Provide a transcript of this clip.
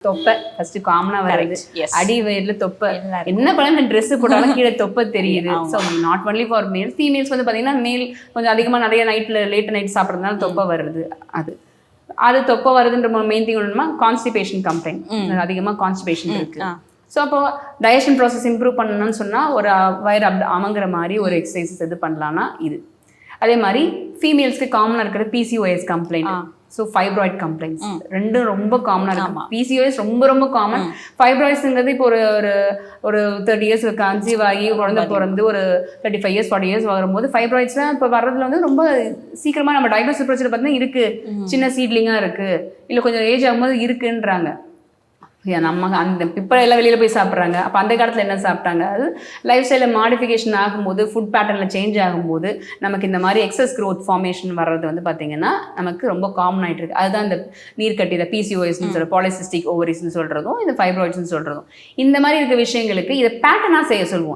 தொப்பை ஃபர்ஸ்ட் காமனா வருது. Yes. அடி வயிறுல தொப்பை, எல்லாருக்கும். என்ன பண்ண ட்ரெஸ் போட்டாலும் கீழே தொப்பை தெரியுது. ஸோ நாட் ஒன்லி ஃபார் மேல், ஃபீமேல்ஸ் வந்து பாத்தீங்கன்னா மேல் கொஞ்சம் அதிகமா நிறைய நைட்ல லேட் நைட் சாப்பிட்றதுனால தொப்பை வருது. அது தொப்பை வருதுன்ற மெயின் திங் ஒன்றுமா கான்ஸ்டிபேஷன் கம்ப்ளைண்ட், அதிகமா கான்ஸ்டிபேஷன் இருக்கு. ஸோ அப்போ டைஜஷன் ப்ராசஸ் இம்ப்ரூவ் பண்ணணும்னு சொன்னா ஒரு வயிறு அமங்குற மாதிரி ஒரு எக்ஸசைசஸ் எது பண்ணலாம்னா இது. அதே மாதிரி ஃபீமேல்ஸ்க்கு காமனா இருக்கிற PCOS complaint, so fibroid complaints ரெண்டும் ரொம்ப காமனா இருக்கு. பிசிஓஎஸ் ரொம்ப ரொம்ப காமன். ஃபைப்ராய்ட்ஸ்ங்கிறது இப்போ ஒரு 30 இயர்ஸ் கன்சீவ் ஆகி குழந்தை பிறந்து ஒரு 35 இயர்ஸ் 40 இயர்ஸ் வரும்போது ஃபைப்ராய்ட்ஸ்லாம் இப்போ வர்றதுல வந்து ரொம்ப சீக்கிரமா நம்ம டயக்னோசிஸ் ப்ரொசீஜர் பார்த்தீங்கன்னா இருக்கு, சின்ன சீட்லிங்கா இருக்கு, இல்லை கொஞ்சம் ஏஜ் ஆகும்போது இருக்குன்றாங்க. நம்ம அந்த இப்போ எல்லாம் வெளியில போய் சாப்பிட்றாங்க. அப்போ அந்த காலத்தில் என்ன சாப்பிட்டாங்க? அது லைஃப் ஸ்டைலில் மாடிஃபிகேஷன் ஆகும்போது, ஃபுட் பேட்டர்னில் சேஞ்ச் ஆகும்போது நமக்கு இந்த மாதிரி எக்ஸஸ் க்ரோத் ஃபார்மேஷன் வர்றது வந்து பார்த்தீங்கன்னா நமக்கு ரொம்ப காமன் ஆகிட்டு இருக்கு. அதுதான் இந்த நீர்க்கட்டி, இந்த பிசிஓஎஸ்ன்னு சொல்கிற பாலிசிஸ்டிக் ஓவரிஸ்ன்னு சொல்கிறதும், இந்த ஃபைப்ராய்ட்ஸ்ன்னு சொல்கிறதும். இந்த மாதிரி இருக்க விஷயங்களுக்கு இதை பேட்டர்னாக செய்ய சொல்லுவோம்.